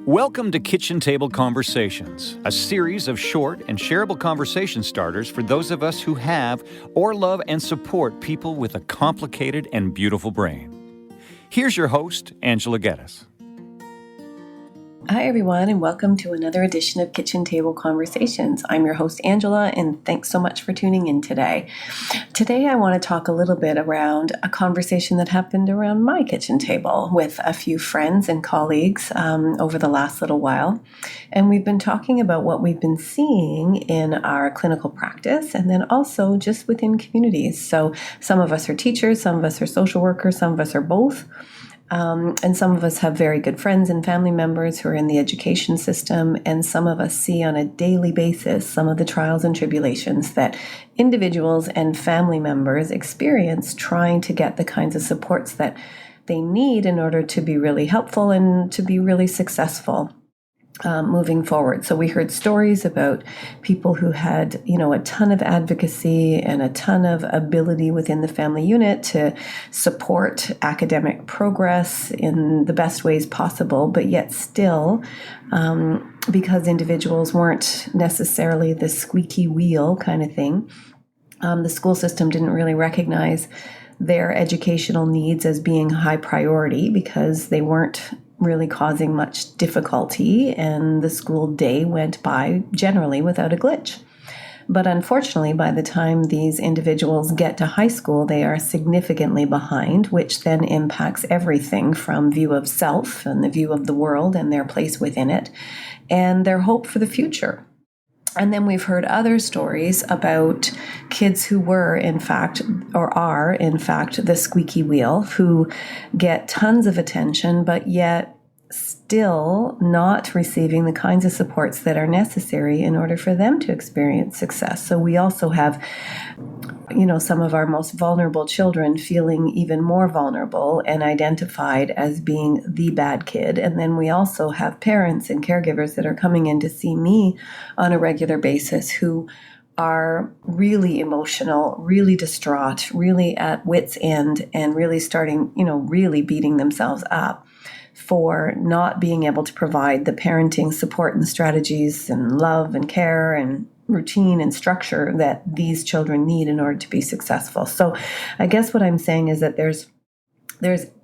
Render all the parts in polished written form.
Welcome to Kitchen Table Conversations, a series of short and shareable conversation starters for those of us who have or love and support people with a complicated and beautiful brain. Here's your host, Angela Geddes. Hi, everyone, and welcome to another edition of Kitchen Table Conversations. I'm your host, Angela, and thanks so much for tuning in today. Today, I want to talk a little bit around a conversation that happened around my kitchen table with a few friends and colleagues over the last little while. And we've been talking about what we've been seeing in our clinical practice and then also just within communities. So some of us are teachers, some of us are social workers, some of us are both. And some of us have very good friends and family members who are in the education system, and some of us see on a daily basis some of the trials and tribulations that individuals and family members experience trying to get the kinds of supports that they need in order to be really helpful and to be really successful moving forward. So we heard stories about people who had, a ton of advocacy and a ton of ability within the family unit to support academic progress in the best ways possible, but yet still, because individuals weren't necessarily the squeaky wheel kind of thing, the school system didn't really recognize their educational needs as being high priority because they weren't really causing much difficulty, and the school day went by generally without a glitch. But unfortunately, by the time these individuals get to high school, they are significantly behind, which then impacts everything from view of self and the view of the world and their place within it, and their hope for the future. And then we've heard other stories about kids who were, in fact, or are, in fact, the squeaky wheel, who get tons of attention, but yet still not receiving the kinds of supports that are necessary in order for them to experience success. So we also have, some of our most vulnerable children feeling even more vulnerable and identified as being the bad kid. And then we also have parents and caregivers that are coming in to see me on a regular basis who are really emotional, really distraught, really at wit's end, and really starting, really beating themselves up for not being able to provide the parenting support and strategies and love and care and routine and structure that these children need in order to be successful. So I guess what I'm saying is that there's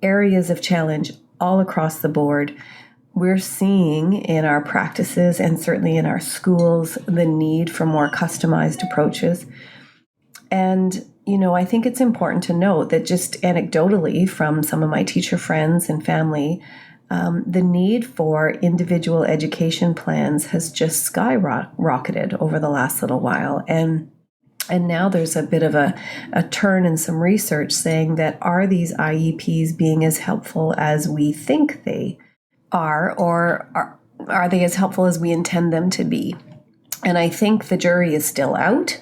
areas of challenge all across the board. We're seeing in our practices and certainly in our schools the need for more customized approaches. And I think it's important to note that just anecdotally from some of my teacher friends and family, the need for individual education plans has just skyrocketed over the last little while. And now there's a bit of a turn in some research saying that are these IEPs being as helpful as we think they are, or are they as helpful as we intend them to be? And I think the jury is still out.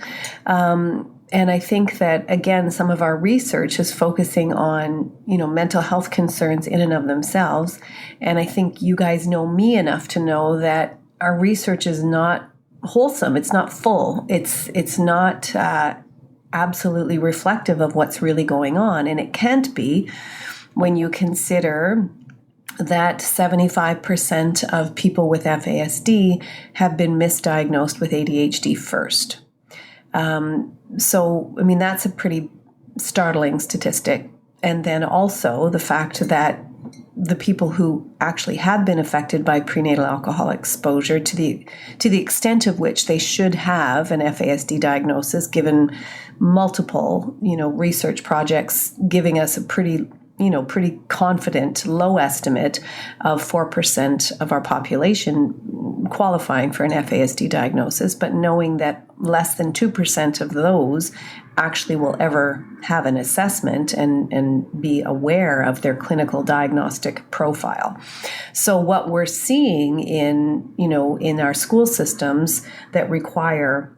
And I think that, again, some of our research is focusing on, mental health concerns in and of themselves. And I think you guys know me enough to know that our research is not wholesome. It's not full. It's not absolutely reflective of what's really going on. And it can't be when you consider that 75% of people with FASD have been misdiagnosed with ADHD first. So, that's a pretty startling statistic. And then also the fact that the people who actually have been affected by prenatal alcohol exposure to the extent of which they should have an FASD diagnosis, given multiple, research projects giving us a pretty confident low estimate of 4% of our population qualifying for an FASD diagnosis, but knowing that less than 2% of those actually will ever have an assessment and be aware of their clinical diagnostic profile. So what we're seeing in our school systems that require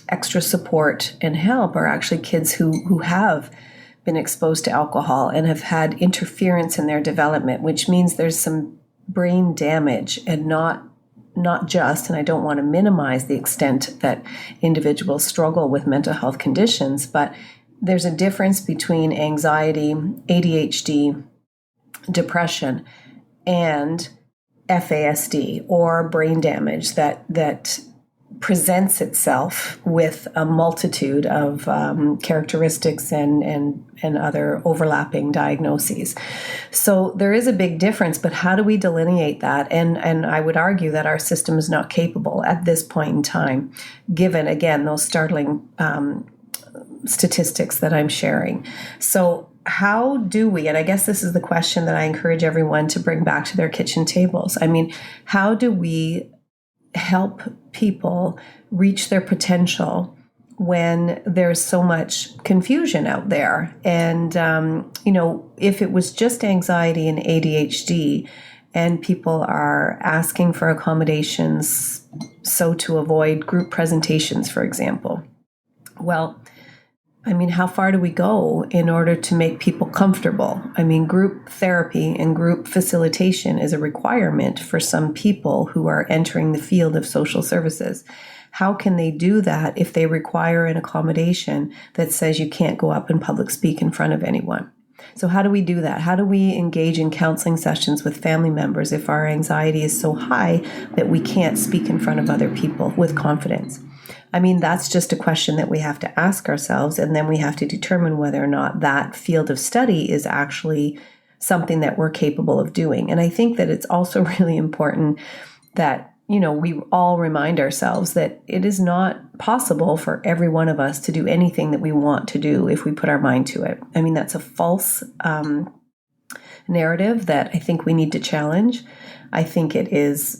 extra support and help are actually kids who have been exposed to alcohol and have had interference in their development, which means there's some brain damage and not just, and I don't want to minimize the extent that individuals struggle with mental health conditions, but there's a difference between anxiety, ADHD, depression, and FASD or brain damage that presents itself with a multitude of characteristics and other overlapping diagnoses. So there is a big difference, but how do we delineate that? And I would argue that our system is not capable at this point in time, given, again, those startling statistics that I'm sharing. So how do we, and I guess this is the question that I encourage everyone to bring back to their kitchen tables. I mean, how do we help people reach their potential when there's so much confusion out there? And, if it was just anxiety and ADHD and people are asking for accommodations, so to avoid group presentations, for example, well, I mean, how far do we go in order to make people comfortable? I mean, group therapy and group facilitation is a requirement for some people who are entering the field of social services. How can they do that if they require an accommodation that says you can't go up and public speak in front of anyone? So how do we do that? How do we engage in counseling sessions with family members if our anxiety is so high that we can't speak in front of other people with confidence? I mean, that's just a question that we have to ask ourselves, and then we have to determine whether or not that field of study is actually something that we're capable of doing. And I think that it's also really important that, we all remind ourselves that it is not possible for every one of us to do anything that we want to do if we put our mind to it. I mean, that's a false narrative that I think we need to challenge. I think it is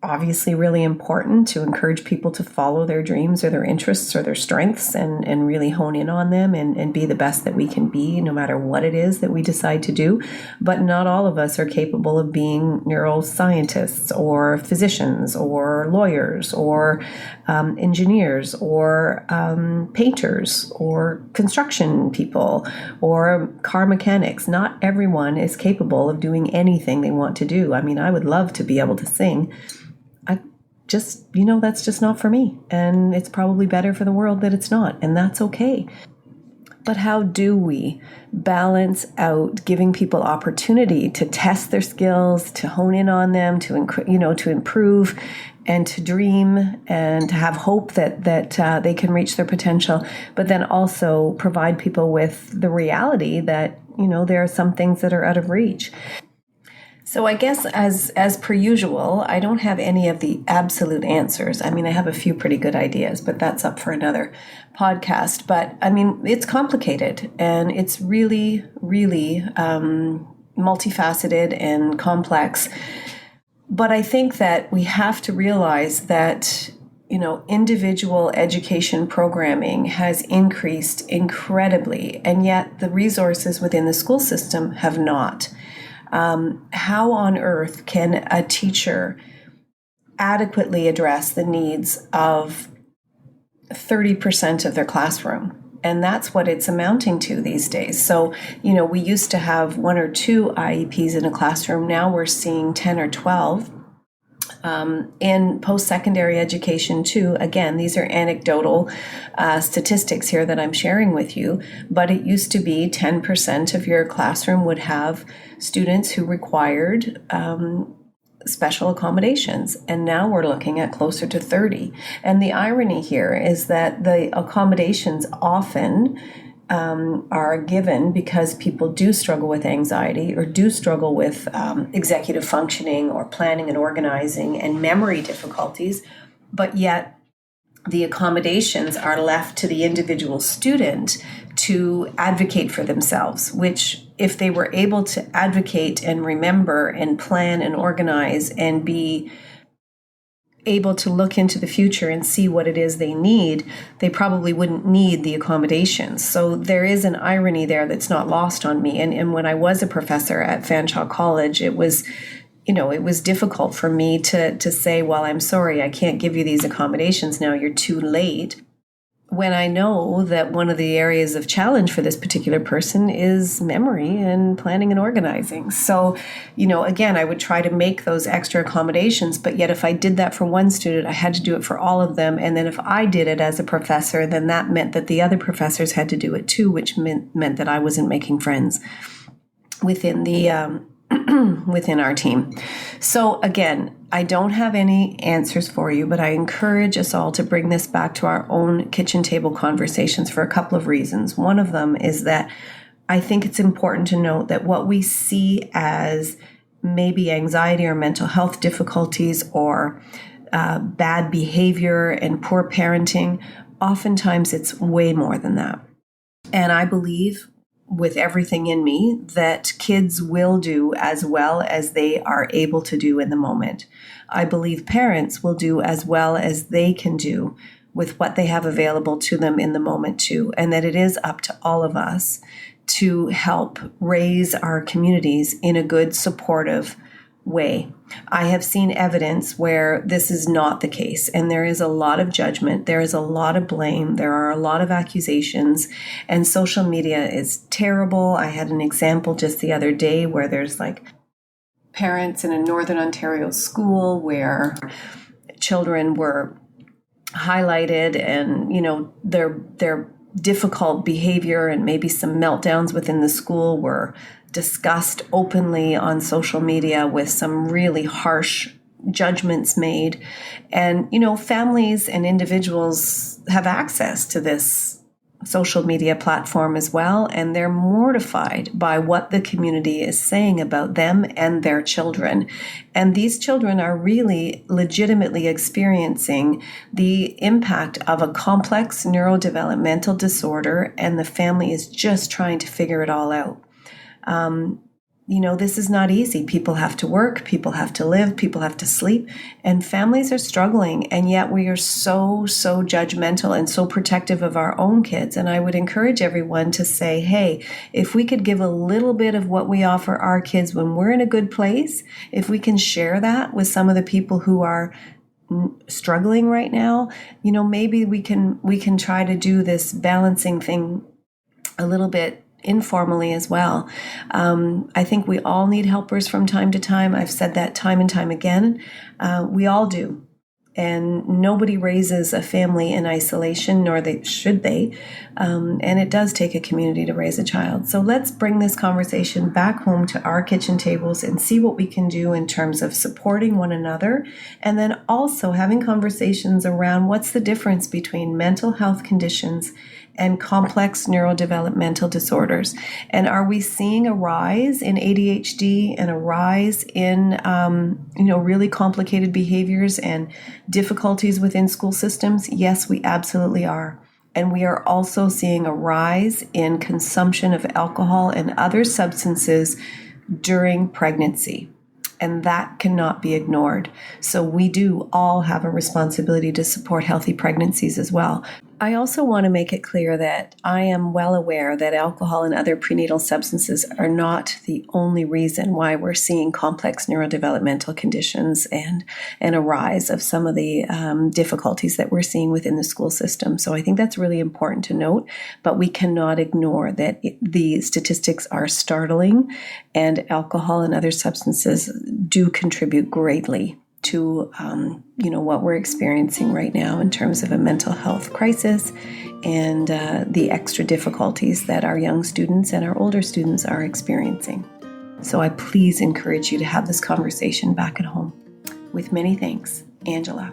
obviously really important to encourage people to follow their dreams or their interests or their strengths and really hone in on them and be the best that we can be, no matter what it is that we decide to do. But not all of us are capable of being neuroscientists or physicians or lawyers or engineers or painters or construction people or car mechanics. Not everyone is capable of doing anything they want to do. I mean, I would love to be able to sing. That's just not for me. And it's probably better for the world that it's not. And that's okay. But how do we balance out giving people opportunity to test their skills, to hone in on them, to improve and to dream and to have hope that they can reach their potential, but then also provide people with the reality that, there are some things that are out of reach. So I guess as per usual, I don't have any of the absolute answers. I mean, I have a few pretty good ideas, but that's up for another podcast. But I mean, it's complicated and it's really, really multifaceted and complex. But I think that we have to realize that, individual education programming has increased incredibly, and yet the resources within the school system have not. How on earth can a teacher adequately address the needs of 30% of their classroom? And that's what it's amounting to these days. So, we used to have 1 or 2 IEPs in a classroom. Now we're seeing 10 or 12. In post-secondary education too, again, these are anecdotal statistics here that I'm sharing with you, but it used to be 10% of your classroom would have students who required special accommodations, and now we're looking at closer to 30. And the irony here is that the accommodations often are given because people do struggle with anxiety or do struggle with executive functioning or planning and organizing and memory difficulties, but yet the accommodations are left to the individual student to advocate for themselves, which if they were able to advocate and remember and plan and organize and be able to look into the future and see what it is they need, they probably wouldn't need the accommodations. So there is an irony there that's not lost on me. And when I was a professor at Fanshawe College, it was difficult for me to say, well, I'm sorry, I can't give you these accommodations now, you're too late, when I know that one of the areas of challenge for this particular person is memory and planning and organizing. So, again, I would try to make those extra accommodations, but yet if I did that for one student, I had to do it for all of them. And then if I did it as a professor, then that meant that the other professors had to do it too, which meant that I wasn't making friends within the within our team. So again, I don't have any answers for you, but I encourage us all to bring this back to our own kitchen table conversations for a couple of reasons. One of them is that I think it's important to note that what we see as maybe anxiety or mental health difficulties or bad behavior and poor parenting, oftentimes it's way more than that. And I believe with everything in me that kids will do as well as they are able to do in the moment. I believe parents will do as well as they can do with what they have available to them in the moment too, and that it is up to all of us to help raise our communities in a good, supportive way. I have seen evidence where this is not the case, and there is a lot of judgment, there is a lot of blame, there are a lot of accusations, and social media is terrible. I had an example just the other day where there's like parents in a Northern Ontario school where children were highlighted and, their difficult behavior and maybe some meltdowns within the school were discussed openly on social media with some really harsh judgments made. And, families and individuals have access to this social media platform as well, and they're mortified by what the community is saying about them and their children. And these children are really legitimately experiencing the impact of a complex neurodevelopmental disorder, and the family is just trying to figure it all out. This is not easy. People have to work, people have to live, people have to sleep, and families are struggling. And yet we are so judgmental and so protective of our own kids. And I would encourage everyone to say, hey, if we could give a little bit of what we offer our kids when we're in a good place, if we can share that with some of the people who are struggling right now, maybe we can try to do this balancing thing a little bit informally as well. I think we all need helpers from time to time. I've said that time and time again. We all do. And nobody raises a family in isolation, nor should they. And it does take a community to raise a child. So let's bring this conversation back home to our kitchen tables and see what we can do in terms of supporting one another. And then also having conversations around what's the difference between mental health conditions and complex neurodevelopmental disorders. And are we seeing a rise in ADHD and a rise in, really complicated behaviors and difficulties within school systems? Yes, we absolutely are. And we are also seeing a rise in consumption of alcohol and other substances during pregnancy. And that cannot be ignored. So we do all have a responsibility to support healthy pregnancies as well. I also want to make it clear that I am well aware that alcohol and other prenatal substances are not the only reason why we're seeing complex neurodevelopmental conditions and a rise of some of the difficulties that we're seeing within the school system. So I think that's really important to note, but we cannot ignore that the statistics are startling, and alcohol and other substances do contribute greatly to what we're experiencing right now in terms of a mental health crisis and the extra difficulties that our young students and our older students are experiencing. So I please encourage you to have this conversation back at home. With many thanks, Angela.